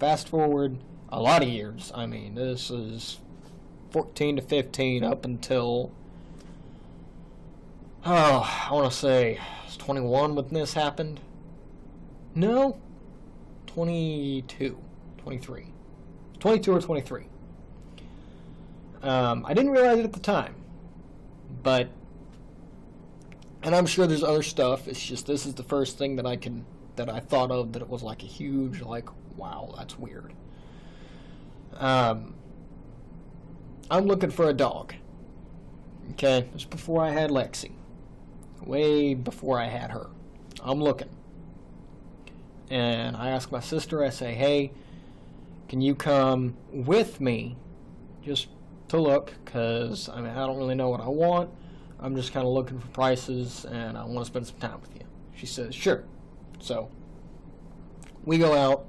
fast forward a lot of years. I mean, this is 14 to 15 up until, I want to say, I was 21 when this happened. No, 22, 23. 22 or 23. I didn't realize it at the time, but, and I'm sure there's other stuff. It's just this is the first thing that I thought of that it was like a huge, like, wow, that's weird. I'm looking for a dog. Okay, it was before I had Lexi. Way before I had her. I'm looking. And I asked my sister, I say, hey, can you come with me just to look? Because, I mean, I don't really know what I want. I'm just kind of looking for prices, and I want to spend some time with you. She says, sure. So, we go out,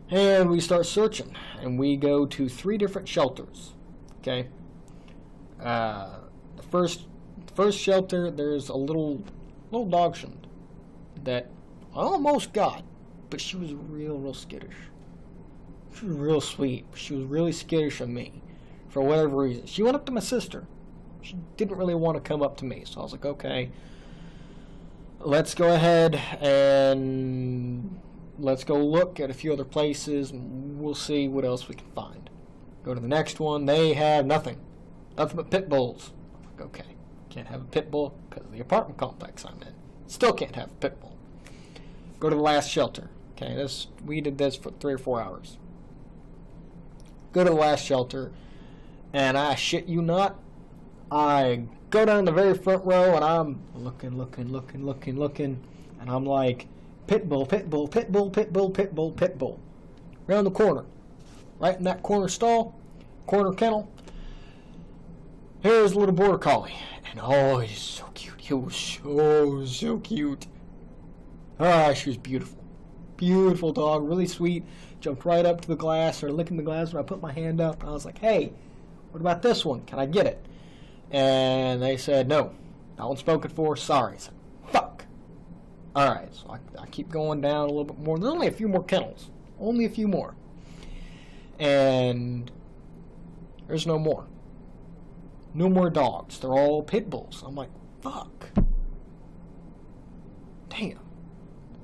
and we start searching. And we go to 3 different shelters. Okay? The first shelter, there's a little dachshund that I almost got, but she was real skittish. She was real sweet. She was really skittish of me for whatever reason. She went up to my sister. She didn't really want to come up to me, so I was like, okay, let's go ahead and let's go look at a few other places, and we'll see what else we can find. Go to the next one. They have nothing but pit bulls. I'm like, okay, can't have a pit bull because of the apartment complex I'm in. Still can't have a pit bull. Go to the last shelter. Okay, we did this for 3 or 4 hours. Go to the last shelter, and I shit you not, I go down the very front row, and I'm looking, and I'm like, pit bull, pit bull, pit bull, pit bull, pit bull, pit bull. Around the corner, right in that corner stall, corner kennel, here's a little border collie, and oh, he's so cute. He was so cute. Ah, she was beautiful. Beautiful dog, really sweet. Jumped right up to the glass, started licking the glass when I put my hand up. I was like, hey, what about this one? Can I get it? And they said, no, that one's spoken for, sorry. I said, fuck. Alright, so I keep going down a little bit more. There's only a few more kennels. Only a few more. And there's no more. No more dogs. They're all pit bulls. I'm like, fuck. Damn.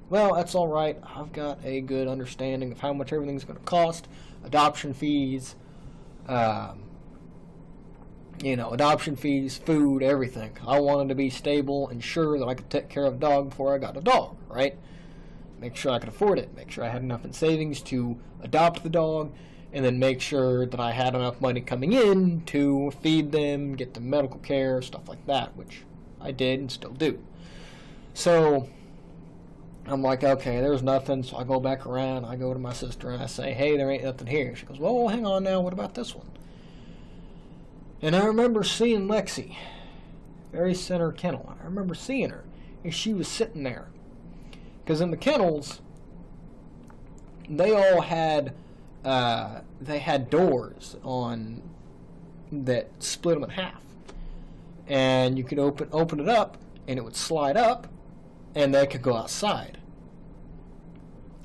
Well, that's all right. I've got a good understanding of how much everything's going to cost. Adoption fees, adoption fees, food, everything. I wanted to be stable and sure that I could take care of a dog before I got a dog, right? Make sure I could afford it. Make sure I had enough in savings to adopt the dog, and then make sure that I had enough money coming in to feed them, get them medical care, stuff like that, which I did and still do. So I'm like, okay, there's nothing, so I go back around, I go to my sister, and I say, hey, there ain't nothing here. She goes, well, hang on now, what about this one? And I remember seeing Lexi, very center kennel. I remember seeing her, and she was sitting there. Because in the kennels, they all had, doors on that split them in half. And you could open it up, and it would slide up, and they could go outside.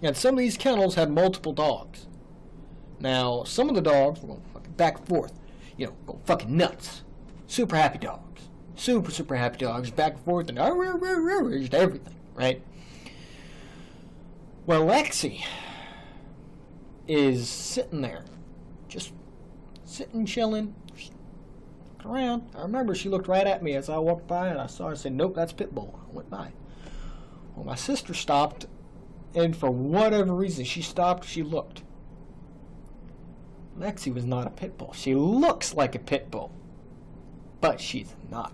And some of these kennels had multiple dogs. Now, some of the dogs were going fucking back and forth, going fucking nuts. Super happy dogs. Super happy dogs, back and forth, and just everything, right? Well, Lexi is sitting there, just sitting, chilling, just looking around. I remember she looked right at me as I walked by, and I saw her and said, nope, that's Pitbull. I went by. Well, my sister stopped, and for whatever reason, she stopped, she looked. Lexi was not a pit bull. She looks like a pit bull, but she's not.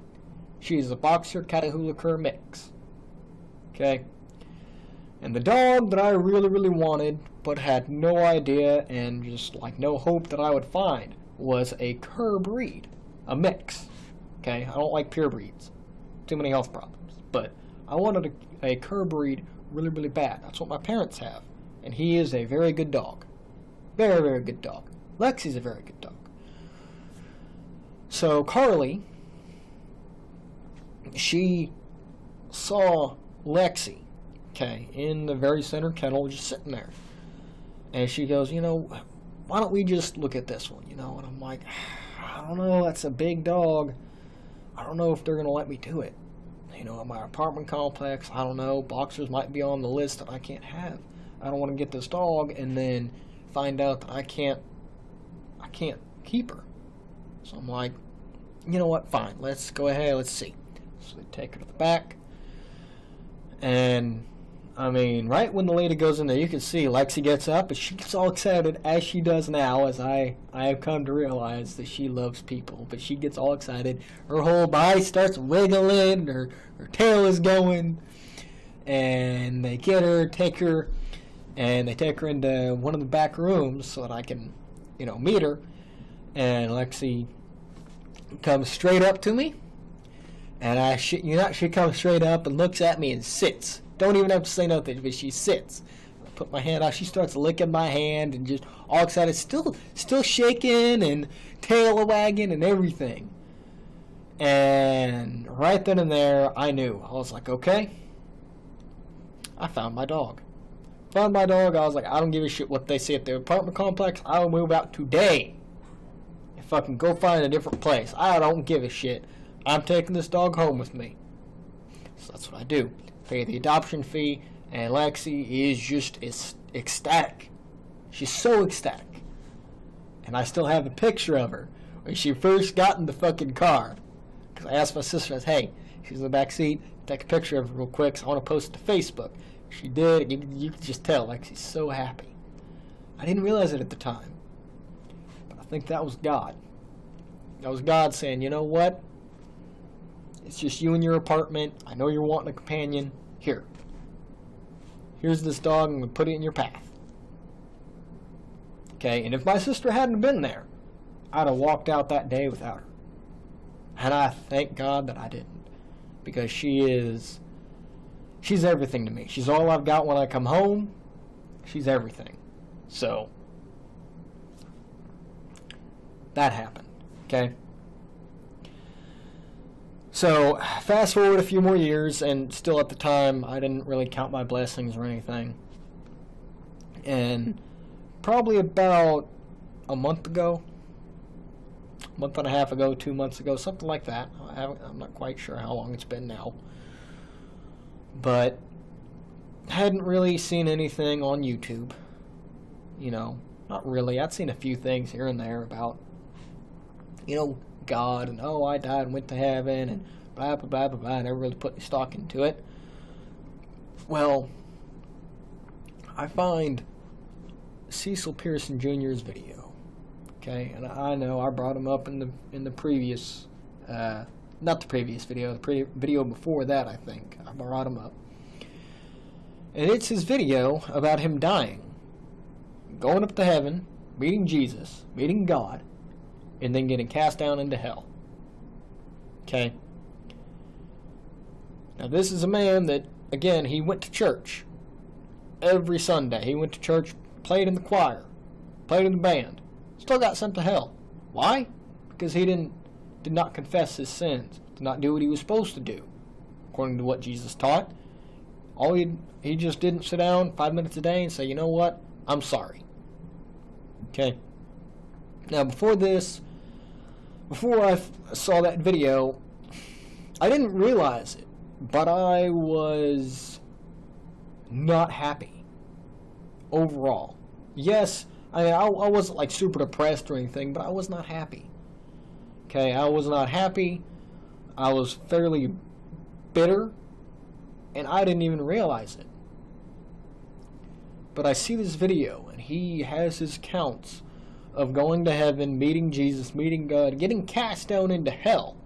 She's a boxer Catahoula cur mix. Okay? And the dog that I really wanted, but had no idea and just like no hope that I would find, was a cur breed. A mix. Okay? I don't like pure breeds. Too many health problems. But I wanted a cur breed really bad. That's what my parents have. And he is a very good dog. Very good dog. Lexi's a very good dog. So Carly, she saw Lexi, okay, in the very center kennel, just sitting there. And she goes, you know, why don't we just look at this one, you know? And I'm like, I don't know, that's a big dog. I don't know if they're going to let me do it. You know, at my apartment complex, I don't know, boxers might be on the list that I can't have. I don't want to get this dog and then find out that I can't keep her. So I'm like, you know what, fine, let's go ahead, let's see. So we take her to the back, and I mean, right when the lady goes in there, you can see Lexi gets up, and she gets all excited, as she does now, as I have come to realize that she loves people. But she gets all excited. Her whole body starts wiggling, her tail is going, and they get her, take her, and they take her into one of the back rooms so that I can, you know, meet her. And Lexi comes straight up to me, and I shit you not, she comes straight up and looks at me and sits. Don't even have to say nothing, but she sits. I put my hand out. She starts licking my hand and just all excited, still shaking and tail wagging and everything. And right then and there, I knew. I was like, okay, I found my dog. Found my dog. I was like, I don't give a shit what they say at the apartment complex. I will move out today. If I can go find a different place, I don't give a shit. I'm taking this dog home with me. So that's what I do. Pay the adoption fee, and Lexi is just ecstatic. She's so ecstatic. And I still have a picture of her when she first got in the fucking car. Because I asked my sister, I said, hey, she's in the back seat, take a picture of her real quick, so I want to post it to Facebook. She did, and you could just tell, Lexi's so happy. I didn't realize it at the time. But I think that was God. That was God saying, you know what? It's just you in your apartment. I know you're wanting a companion. Here. Here's this dog. I'm going to put it in your path. Okay, and if my sister hadn't been there, I'd have walked out that day without her. And I thank God that I didn't. Because she's everything to me. She's all I've got when I come home. She's everything. So, that happened. Okay? So, fast forward a few more years, and still at the time, I didn't really count my blessings or anything. And probably about a month ago, a month and a half ago, 2 months ago, something like that. I'm not quite sure how long it's been now. But hadn't really seen anything on YouTube. You know, not really. I'd seen a few things here and there about, you know, God, and oh, I died and went to heaven, and blah, blah, blah, blah, blah. I never really put any stock into it. Well, I find Cecil Pearson Jr.'s video. Okay, and I know I brought him up in the previous, not the previous video, the video before that, I think. I brought him up. And it's his video about him dying, going up to heaven, meeting Jesus, meeting God, and then getting cast down into hell. Okay? Now this is a man that, again, he went to church every Sunday. He went to church, played in the choir, played in the band, still got sent to hell. Why? Because he did not confess his sins, did not do what he was supposed to do, according to what Jesus taught. He just didn't sit down 5 minutes a day and say, you know what, I'm sorry. Okay? Now before I saw that video, I didn't realize it, but I was not happy overall. Yes, I wasn't like super depressed or anything, but I was not happy. Okay, I was not happy. I was fairly bitter, and I didn't even realize it. But I see this video, and he has his accounts of going to heaven, meeting Jesus, meeting God, getting cast down into hell.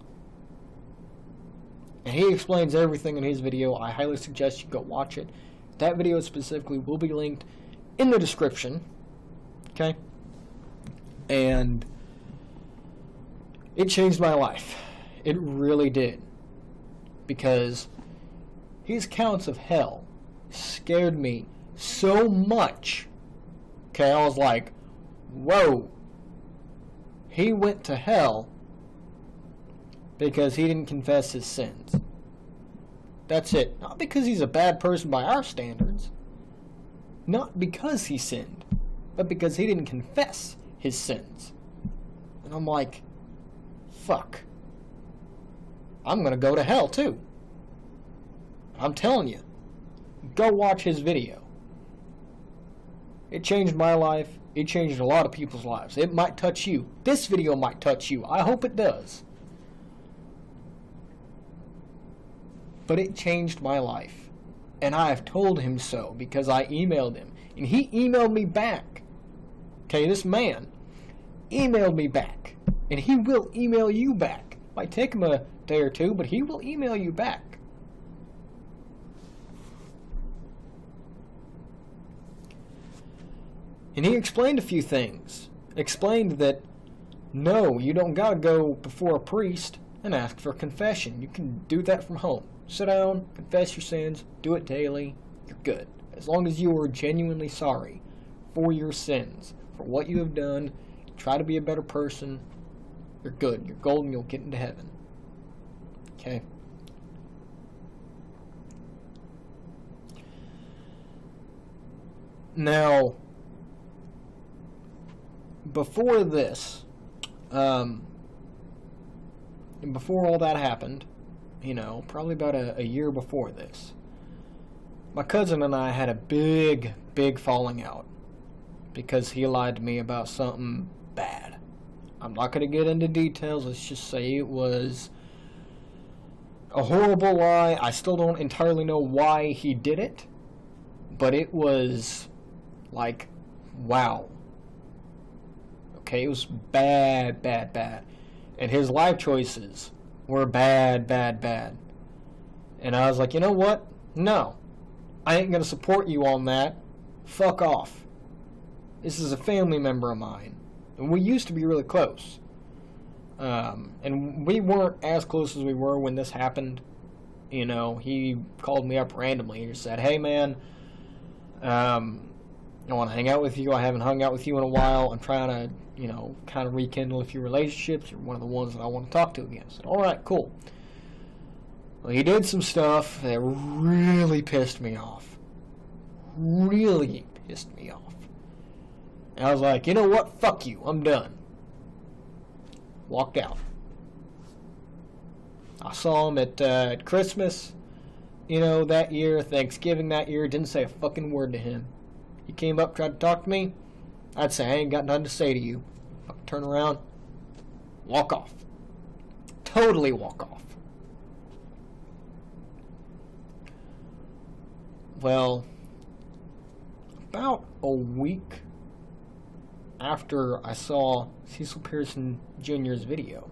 And he explains everything in his video. I highly suggest you go watch it. That video specifically will be linked in the description. Okay? And it changed my life. It really did. Because his accounts of hell scared me so much. Okay, I was like, whoa. He went to hell because he didn't confess his sins. That's it. Not because he's a bad person by our standards. Not because he sinned. but because he didn't confess his sins. And I'm like, fuck. I'm gonna go to hell too. I'm telling you. Go watch his video. It changed my life. It changed a lot of people's lives. It might touch you. This video might touch you. I hope it does. But it changed my life. And I have told him so because I emailed him. And he emailed me back. Okay, this man emailed me back. And he will email you back. Might take him a day or two, but he will email you back. And he explained a few things. Explained that, no, you don't gotta go before a priest and ask for confession. You can do that from home. Sit down, confess your sins, do it daily, you're good. As long as you are genuinely sorry for your sins, for what you have done, try to be a better person, you're good. You're golden, you'll get into heaven. Okay? Now, before this, before all that happened, you know, probably about a year before this, my cousin and I had a big falling out because he lied to me about something bad. I'm not going to get into details. Let's just say it was a horrible lie. I still don't entirely know why he did it, but it was like, wow. Okay, it was bad. And his life choices were bad. And I was like, you know what? No. I ain't going to support you on that. Fuck off. This is a family member of mine. And we used to be really close. And we weren't as close as we were when this happened. You know, he called me up randomly and just said, hey man, I want to hang out with you. I haven't hung out with you in a while. I'm trying to, you know, kind of rekindle a few relationships. You're one of the ones that I want to talk to again. I said, alright, cool. Well, he did some stuff that really pissed me off. Really pissed me off. And I was like, you know what? Fuck you. I'm done. Walked out. I saw him at Christmas, you know, that year, Thanksgiving that year. Didn't say a fucking word to him. He came up, tried to talk to me. I'd say, I ain't got nothing to say to you. I'd turn around, walk off. Totally walk off. Well, about a week after I saw Cecil Pearson Jr.'s video,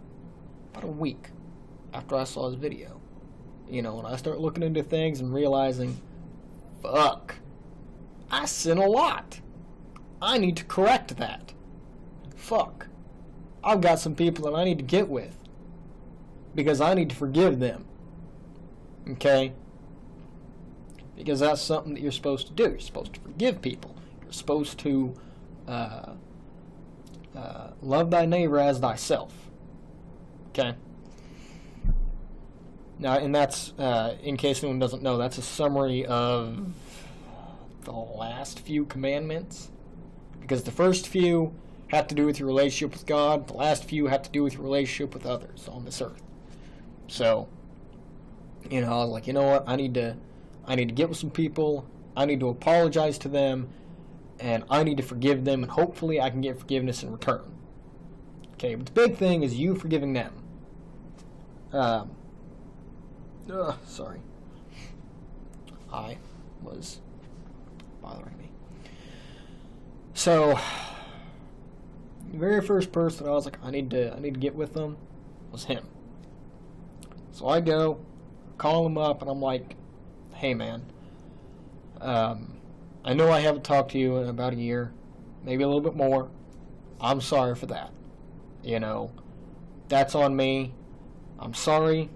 about a week after I saw his video, you know, and I start looking into things and realizing, fuck, I sin a lot. I need to correct that. Fuck. I've got some people that I need to get with because I need to forgive them. Okay? Because that's something that you're supposed to do. You're supposed to forgive people. You're supposed to love thy neighbor as thyself. Okay? Now, and that's, in case anyone doesn't know, that's a summary of the last few commandments. Because the first few have to do with your relationship with God. The last few have to do with your relationship with others on this earth. So, you know, I was like, you know what? I need to get with some people. I need to apologize to them. And I need to forgive them. And hopefully I can get forgiveness in return. Okay, but the big thing is you forgiving them. Sorry. I was bothering me. So, the very first person I was like, I need to get with them was him. So I go, call him up, and I'm like, hey man, I know I haven't talked to you in about a year, maybe a little bit more. I'm sorry for that. You know, that's on me. I'm sorry.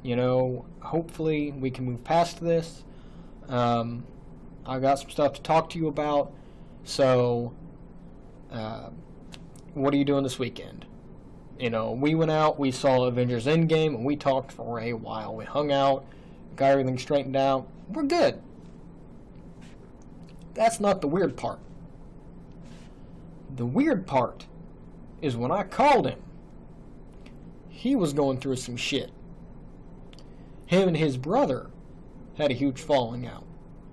You know, hopefully we can move past this. I've got some stuff to talk to you about. So, what are you doing this weekend? You know, we went out, we saw Avengers Endgame, and we talked for a while. We hung out, got everything straightened out. We're good. That's not the weird part. The weird part is when I called him, he was going through some shit. Him and his brother had a huge falling out.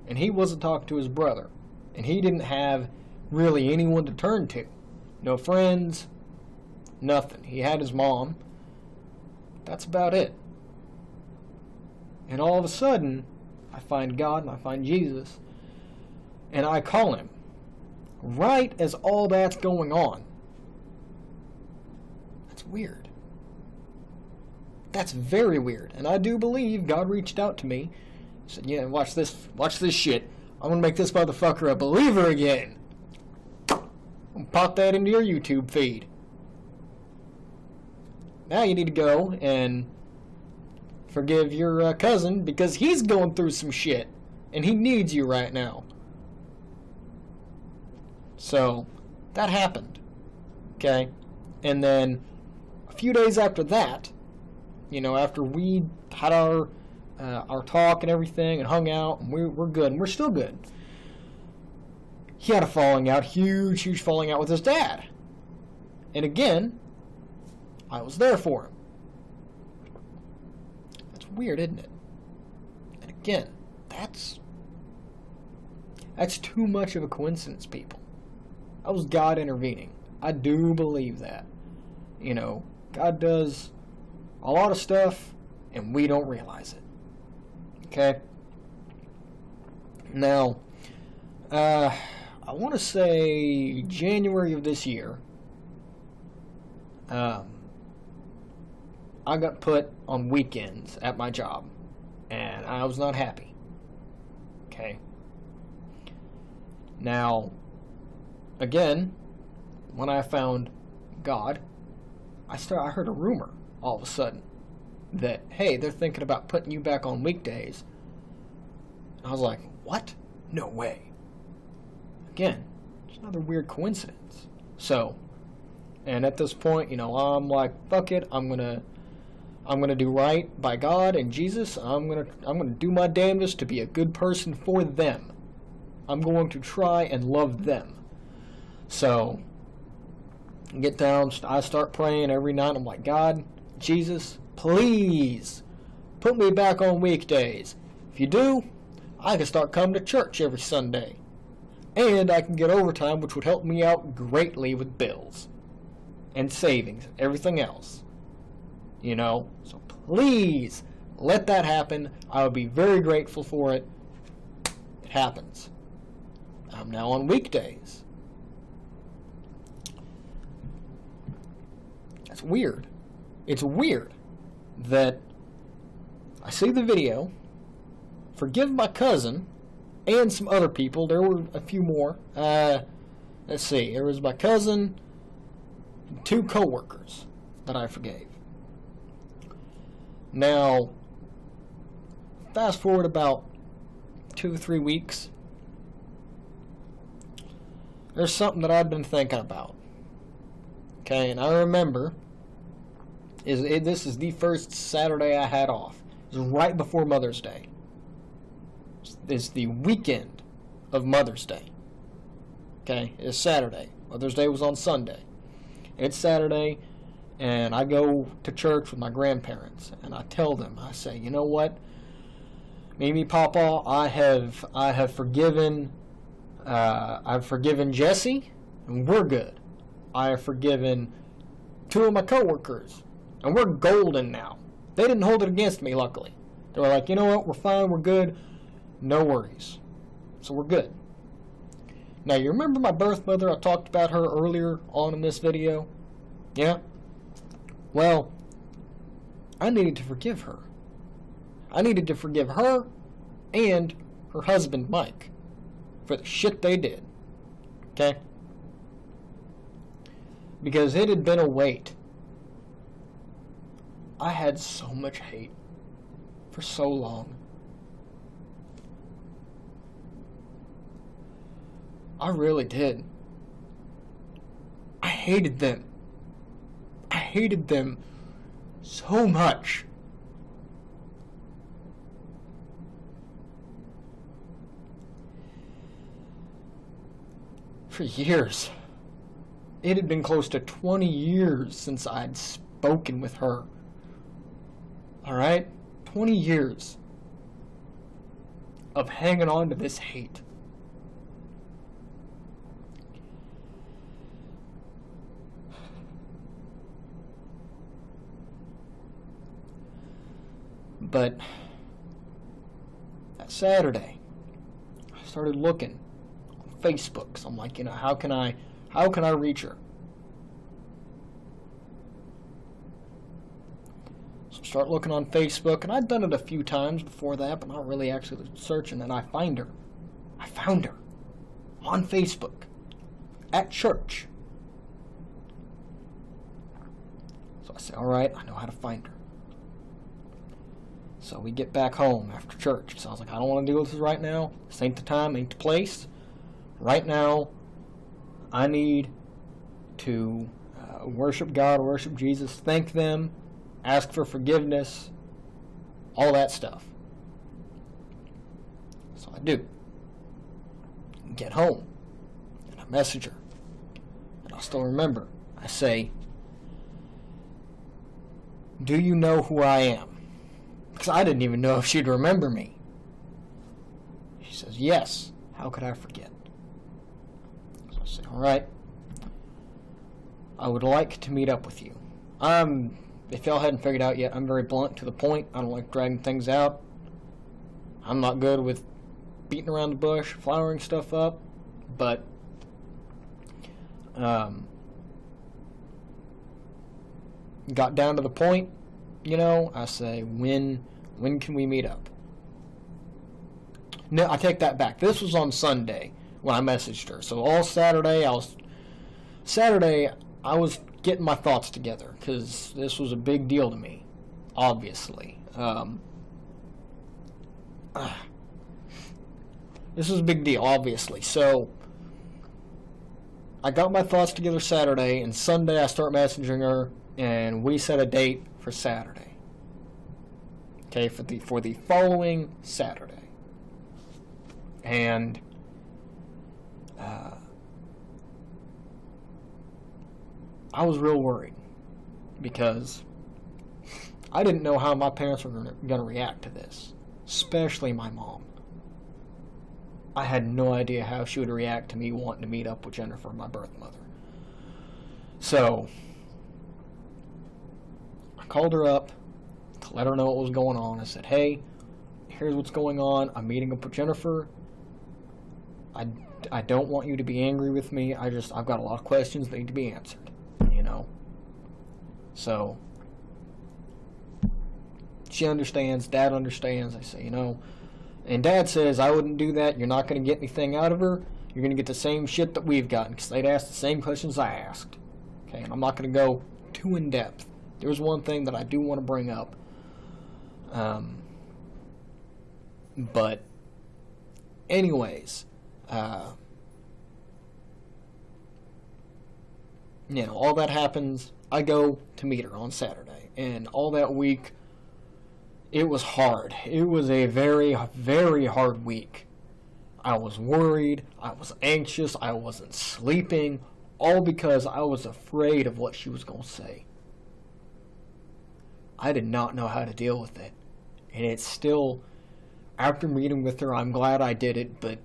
And he wasn't talking to his brother. And he didn't have really anyone to turn to. No friends, nothing. He had his mom. That's about it. And all of a sudden, I find God and I find Jesus. And I call him. Right as all that's going on. That's weird. That's very weird. And I do believe God reached out to me. He said, yeah, watch this shit. I'm going to make this motherfucker a believer again. And pop that into your YouTube feed. Now you need to go and forgive your cousin because he's going through some shit. And he needs you right now. So, that happened. Okay? And then, a few days after that, you know, after we had our talk and everything and hung out, and we're good, and we're still good, he had a falling out, huge falling out with his dad. And again, I was there for him. That's weird, isn't it? And again, that's too much of a coincidence, people. That was God intervening. I do believe that. You know, God does a lot of stuff, and we don't realize it. Okay? Now, I want to say January of this year, I got put on weekends at my job, and I was not happy. Okay? Now, again, when I found God, I heard a rumor all of a sudden that, hey, they're thinking about putting you back on weekdays. And I was like, what? No way. Again, it's another weird coincidence. So, and at this point, you know, I'm like, fuck it, I'm gonna do right by God and Jesus. I'm gonna do my damnedest to be a good person for them. I'm going to try and love them. So, get down, I start praying every night. I'm like, God, Jesus, please put me back on weekdays. If you do, I can start coming to church every Sunday. And I can get overtime, which would help me out greatly with bills and savings and everything else. You know, so please let that happen. I would be very grateful for it. It happens. I'm now on weekdays. That's weird. It's weird that I see the video, forgive my cousin, and some other people. There were a few more. Let's see. There was my cousin and 2 coworkers that I forgave. Now, fast forward about 2 or 3 weeks. There's something that I've been thinking about. Okay, and I remember this is the first Saturday I had off. It was right before Mother's Day. It's the weekend of Mother's Day. Okay, it's Saturday. Mother's Day was on Sunday. It's Saturday, and I go to church with my grandparents, and I tell them, I say, you know what, Mimi, Papa, I have forgiven. I've forgiven Jesse, and we're good. I have forgiven 2 of my coworkers, and we're golden now. They didn't hold it against me, luckily. They were like, you know what, we're fine, we're good, no worries. So we're good. Now, you remember my birth mother? I talked about her earlier on in this video. Yeah? Well, I needed to forgive her. I needed to forgive her and her husband, Mike, for the shit they did. Okay? Because it had been a wait. I had so much hate for so long. I really did. I hated them. I hated them so much. For years. It had been close to 20 years since I'd spoken with her. Alright? 20 years of hanging on to this hate. But that Saturday, I started looking on Facebook. So I'm like, how can I reach her? So start looking on Facebook, and I'd done it a few times before that, but not really actually searching, and I find her. I found her on Facebook at church. So I say, all right, I know how to find her. So we get back home after church. So I was like, I don't want to deal with this right now. This ain't the time, ain't the place. Right now, I need to worship God, worship Jesus, thank them, ask for forgiveness, all that stuff. So I do. Get home, and I message her. And I still remember. I say, do you know who I am? Because I didn't even know if she'd remember me. She says, yes. How could I forget? So I say, all right. I would like to meet up with you. If y'all hadn't figured out yet, I'm very blunt, to the point. I don't like dragging things out. I'm not good with beating around the bush, flowering stuff up. But, got down to the point. I say, when can we meet up? No, I take that back. This was on Sunday when I messaged her. So all Saturday, I was getting my thoughts together, because this was a big deal to me, obviously. This was a big deal, obviously. So I got my thoughts together Saturday, and Sunday I start messaging her, and we set a date for Saturday. Okay, for the following Saturday. And I was real worried, because I didn't know how my parents were going to react to this, especially my mom. I had no idea how she would react to me wanting to meet up with Jennifer, my birth mother. So I called her up to let her know what was going on. I said, hey, here's what's going on. I'm meeting up with Jennifer. I don't want you to be angry with me. I've got a lot of questions that need to be answered, So she understands, Dad understands. I say, and Dad says, I wouldn't do that. You're not going to get anything out of her. You're going to get the same shit that we've gotten, because they'd asked the same questions I asked. Okay, and I'm not going to go too in depth. There's one thing that I do want to bring up. But anyways, all that happens. I go to meet her on Saturday, and all that week, it was hard. It was a very, very hard week. I was worried, I was anxious, I wasn't sleeping, all because I was afraid of what she was going to say. I did not know how to deal with it. And it's still, after meeting with her, I'm glad I did it, but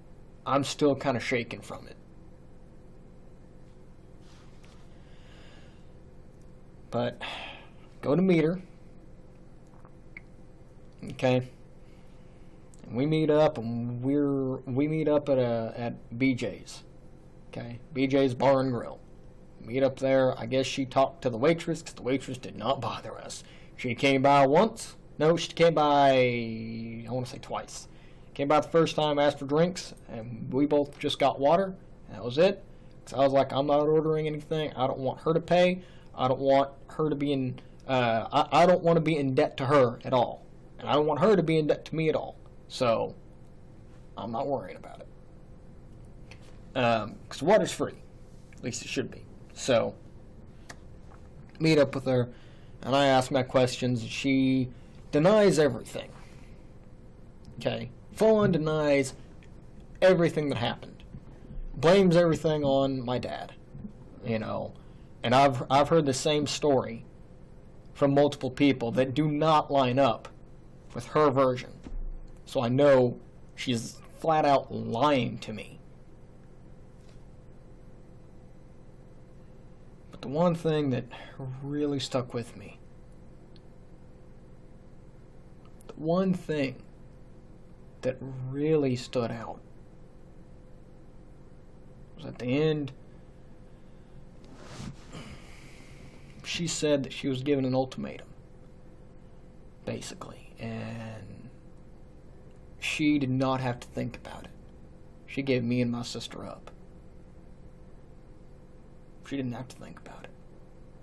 I'm still kind of shaken from it. But go to meet her. Okay. And we meet up, and we meet up at BJ's. Okay, BJ's Bar and Grill. Meet up there. I guess she talked to the waitress, because the waitress did not bother us. She came by once. No, she came by, I want to say twice. Came by the first time, asked for drinks, and we both just got water. That was it. Because I was like, I'm not ordering anything. I don't want her to pay. I don't want her to be in, I don't want to be in debt to her at all. And I don't want her to be in debt to me at all. So, I'm not worrying about it. Because water's free. At least it should be. So, meet up with her, and I ask my questions. She denies everything. Okay? Full on denies everything that happened. Blames everything on my dad. you know. And I've heard the same story from multiple people that do not line up with her version. So I know she's flat out lying to me. But the one thing that really stuck with me, the one thing that really stood out, was at the end, she said that she was given an ultimatum, basically, and she did not have to think about it. She gave me and my sister up. She didn't have to think about it.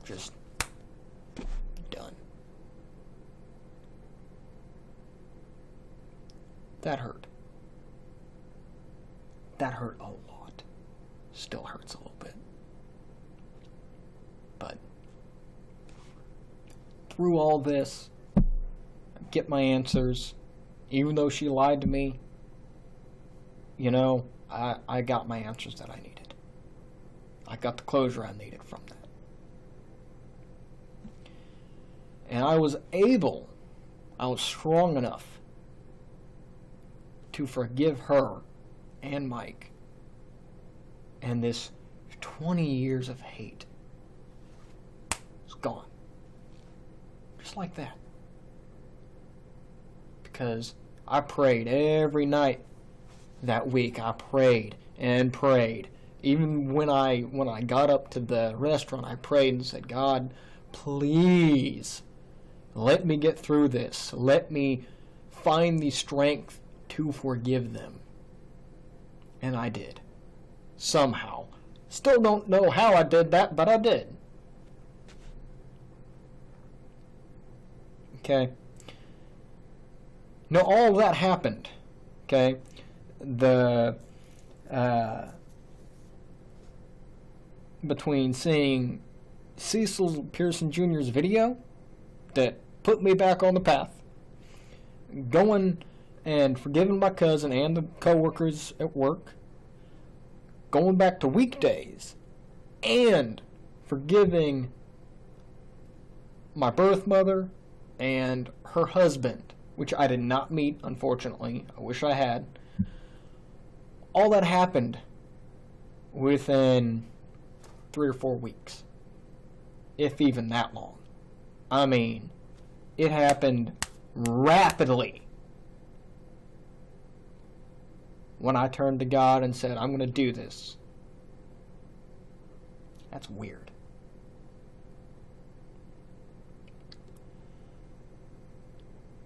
Just done. That hurt. That hurt a lot. Still hurts a little bit. But through all this, I get my answers. Even though she lied to me, you know, I got my answers that I needed. I got the closure I needed from that. And I was strong enough to forgive her and Mike. And this 20 years of hate is gone. Just like that. Because I prayed every night that week. I prayed and prayed. Even when I got up to the restaurant, I prayed and said, God, please let me get through this. Let me find the strength to forgive them. And I did. Somehow. Still don't know how I did that, but I did. Okay. Now, all of that happened. Okay. Between seeing Cecil Pearson Jr.'s video that put me back on the path, going and forgiving my cousin and the co-workers at work, going back to weekdays, and forgiving my birth mother and her husband, which I did not meet, unfortunately. I wish I had. All that happened within 3 or 4 weeks, if even that long. I mean, it happened rapidly when I turned to God and said, I'm going to do this. That's weird.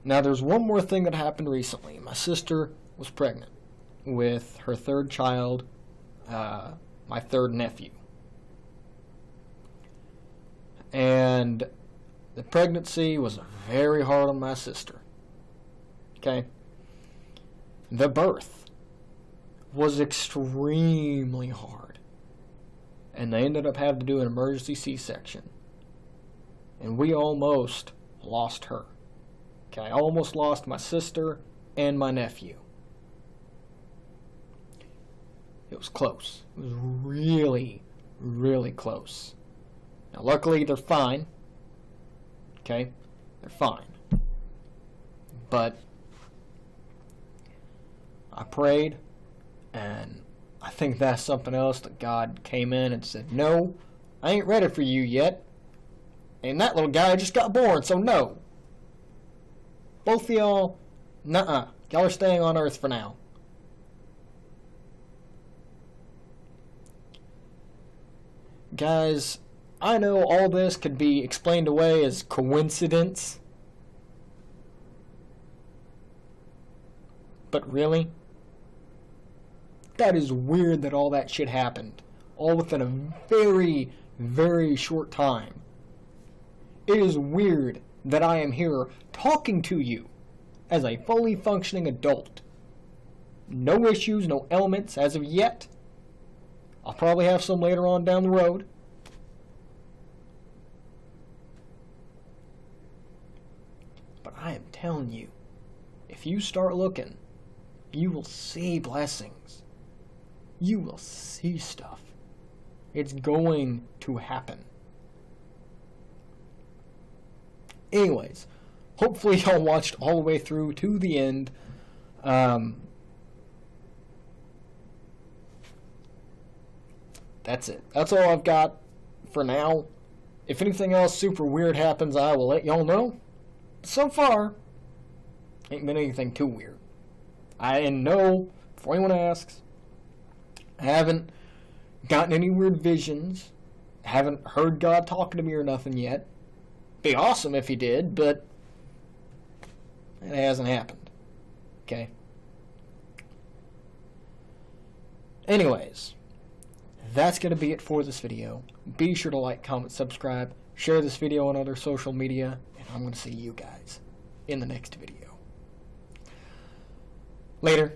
Now, there's one more thing that happened recently. My sister was pregnant with her third child, my third nephew. And the pregnancy was very hard on my sister. Okay? The birth was extremely hard. And they ended up having to do an emergency C-section. And we almost lost her. Okay, I almost lost my sister and my nephew. It was close. It was really, really close. Now, luckily, they're fine. Okay? They're fine. But I prayed, and I think that's something else that God came in and said, no, I ain't ready for you yet. And that little guy just got born, so no. Both of y'all, nuh-uh. Y'all are staying on Earth for now. Guys, I know all this could be explained away as coincidence. But really? That is weird that all that shit happened. All within a very, very short time. It is weird that I am here talking to you as a fully functioning adult. No issues, no ailments as of yet. I'll probably have some later on down the road. But I am telling you, if you start looking, you will see blessings. You will see stuff. It's going to happen. Anyways, hopefully y'all watched all the way through to the end. That's it. That's all I've got for now. If anything else super weird happens, I will let y'all know. So far, ain't been anything too weird. And no, before anyone asks, I haven't gotten any weird visions. Haven't heard God talking to me or nothing yet. Be awesome if he did, but it hasn't happened. Okay? Anyways, that's going to be it for this video. Be sure to like, comment, subscribe, share this video on other social media, and I'm going to see you guys in the next video. Later.